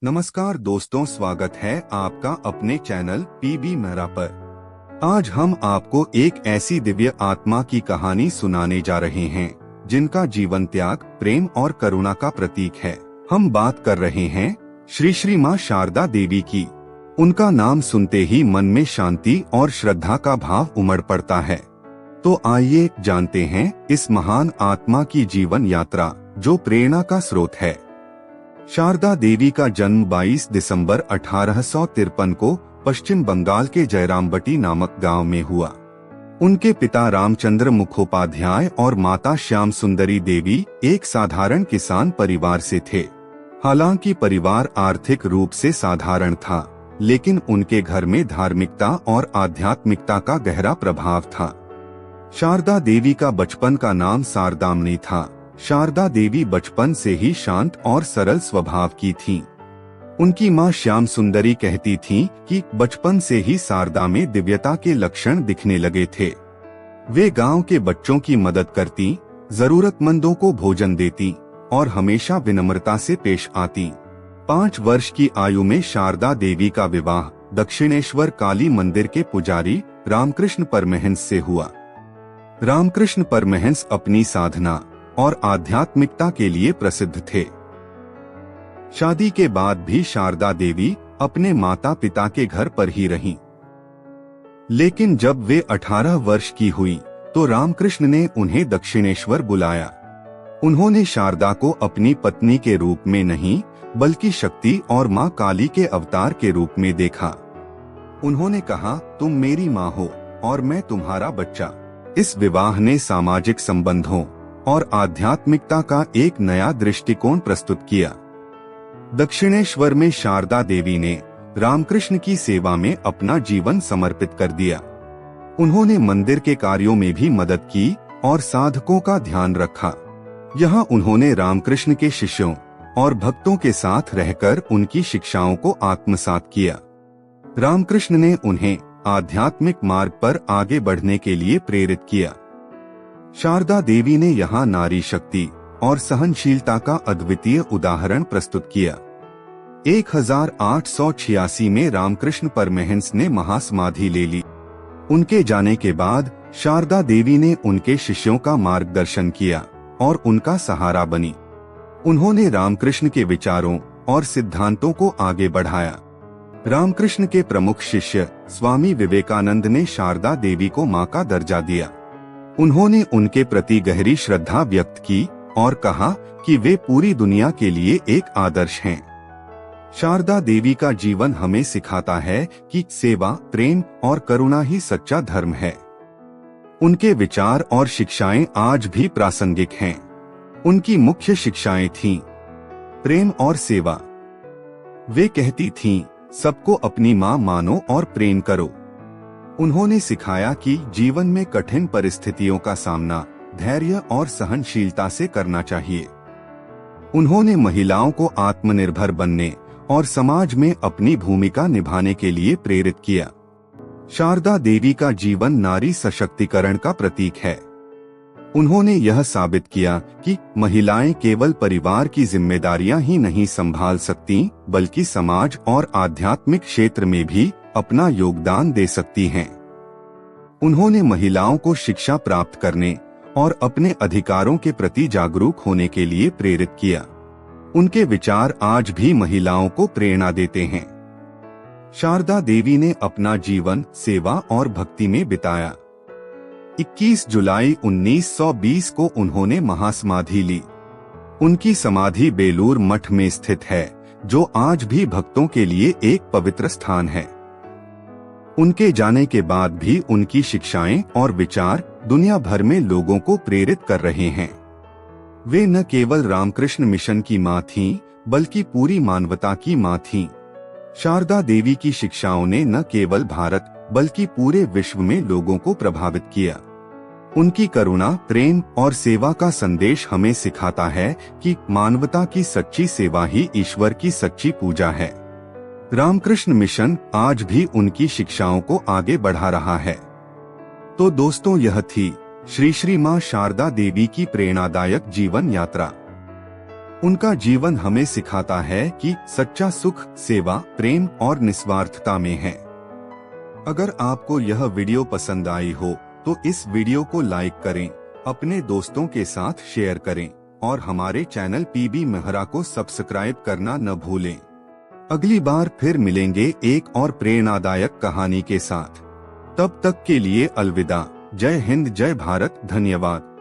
नमस्कार दोस्तों, स्वागत है आपका अपने चैनल पीबी मेहरा पर। आज हम आपको एक ऐसी दिव्य आत्मा की कहानी सुनाने जा रहे हैं जिनका जीवन त्याग, प्रेम और करुणा का प्रतीक है। हम बात कर रहे हैं श्री माँ शारदा देवी की। उनका नाम सुनते ही मन में शांति और श्रद्धा का भाव उमड़ पड़ता है। तो आइए जानते हैं इस महान आत्मा की जीवन यात्रा जो प्रेरणा का स्रोत है। शारदा देवी का जन्म 22 दिसंबर 1853 को पश्चिम बंगाल के जयरामबटी नामक गांव में हुआ। उनके पिता रामचंद्र मुखोपाध्याय और माता श्याम सुंदरी देवी एक साधारण किसान परिवार से थे। हालांकि परिवार आर्थिक रूप से साधारण था, लेकिन उनके घर में धार्मिकता और आध्यात्मिकता का गहरा प्रभाव था। शारदा देवी का बचपन का नाम शारदामणि था। शारदा देवी बचपन से ही शांत और सरल स्वभाव की थीं। उनकी मां श्याम सुंदरी कहती थीं कि बचपन से ही शारदा में दिव्यता के लक्षण दिखने लगे थे। वे गांव के बच्चों की मदद करती, जरूरतमंदों को भोजन देती और हमेशा विनम्रता से पेश आती। 5 वर्ष की आयु में शारदा देवी का विवाह दक्षिणेश्वर काली मंदिर के पुजारी रामकृष्ण परमहंस से हुआ। रामकृष्ण परमहंस अपनी साधना और आध्यात्मिकता के लिए प्रसिद्ध थे। शादी के बाद भी शारदा देवी अपने माता पिता के घर पर ही रहीं। लेकिन जब वे 18 वर्ष की हुई तो रामकृष्ण ने उन्हें दक्षिणेश्वर बुलाया। उन्होंने शारदा को अपनी पत्नी के रूप में नहीं, बल्कि शक्ति और मां काली के अवतार के रूप में देखा। उन्होंने कहा, तुम मेरी मां हो और मैं तुम्हारा बच्चा। इस विवाह ने सामाजिक संबंधों और आध्यात्मिकता का एक नया दृष्टिकोण प्रस्तुत किया। दक्षिणेश्वर में शारदा देवी ने रामकृष्ण की सेवा में अपना जीवन समर्पित कर दिया। उन्होंने मंदिर के कार्यों में भी मदद की और साधकों का ध्यान रखा। यहाँ उन्होंने रामकृष्ण के शिष्यों और भक्तों के साथ रहकर उनकी शिक्षाओं को आत्मसात किया। रामकृष्ण ने उन्हें आध्यात्मिक मार्ग पर आगे बढ़ने के लिए प्रेरित किया। शारदा देवी ने यहाँ नारी शक्ति और सहनशीलता का अद्वितीय उदाहरण प्रस्तुत किया। 1886 में रामकृष्ण परमहंस ने महासमाधि ले ली। उनके जाने के बाद शारदा देवी ने उनके शिष्यों का मार्गदर्शन किया और उनका सहारा बनी। उन्होंने रामकृष्ण के विचारों और सिद्धांतों को आगे बढ़ाया। रामकृष्ण के प्रमुख शिष्य स्वामी विवेकानंद ने शारदा देवी को मां का दर्जा दिया। उन्होंने उनके प्रति गहरी श्रद्धा व्यक्त की और कहा कि वे पूरी दुनिया के लिए एक आदर्श हैं। शारदा देवी का जीवन हमें सिखाता है कि सेवा, प्रेम और करुणा ही सच्चा धर्म है। उनके विचार और शिक्षाएं आज भी प्रासंगिक हैं। उनकी मुख्य शिक्षाएं थीं प्रेम और सेवा। वे कहती थीं, सबको अपनी मां मानो और प्रेम करो। उन्होंने सिखाया कि जीवन में कठिन परिस्थितियों का सामना धैर्य और सहनशीलता से करना चाहिए। उन्होंने महिलाओं को आत्मनिर्भर बनने और समाज में अपनी भूमिका निभाने के लिए प्रेरित किया। शारदा देवी का जीवन नारी सशक्तिकरण का प्रतीक है। उन्होंने यह साबित किया कि महिलाएं केवल परिवार की जिम्मेदारियां ही नहीं संभाल सकती, बल्कि समाज और आध्यात्मिक क्षेत्र में भी अपना योगदान दे सकती हैं। उन्होंने महिलाओं को शिक्षा प्राप्त करने और अपने अधिकारों के प्रति जागरूक होने के लिए प्रेरित किया। उनके विचार आज भी महिलाओं को प्रेरणा देते हैं। शारदा देवी ने अपना जीवन सेवा और भक्ति में बिताया। 21 जुलाई 1920 को उन्होंने महासमाधि ली। उनकी समाधि बेलूर मठ में स्थित है, जो आज भी भक्तों के लिए एक पवित्र स्थान है। उनके जाने के बाद भी उनकी शिक्षाएं और विचार दुनिया भर में लोगों को प्रेरित कर रहे हैं। वे न केवल रामकृष्ण मिशन की मां थीं, बल्कि पूरी मानवता की मां थीं। शारदा देवी की शिक्षाओं ने न केवल भारत बल्कि पूरे विश्व में लोगों को प्रभावित किया। उनकी करुणा, प्रेम और सेवा का संदेश हमें सिखाता है कि मानवता की सच्ची सेवा ही ईश्वर की सच्ची पूजा है। रामकृष्ण मिशन आज भी उनकी शिक्षाओं को आगे बढ़ा रहा है। तो दोस्तों, यह थी श्री मां शारदा देवी की प्रेरणादायक जीवन यात्रा। उनका जीवन हमें सिखाता है कि सच्चा सुख सेवा, प्रेम और निस्वार्थता में है। अगर आपको यह वीडियो पसंद आई हो तो इस वीडियो को लाइक करें, अपने दोस्तों के साथ शेयर करें और हमारे चैनल पीबी मेहरा को सब्सक्राइब करना न भूलें। अगली बार फिर मिलेंगे एक और प्रेरणादायक कहानी के साथ। तब तक के लिए अलविदा। जय हिंद, जय भारत, धन्यवाद।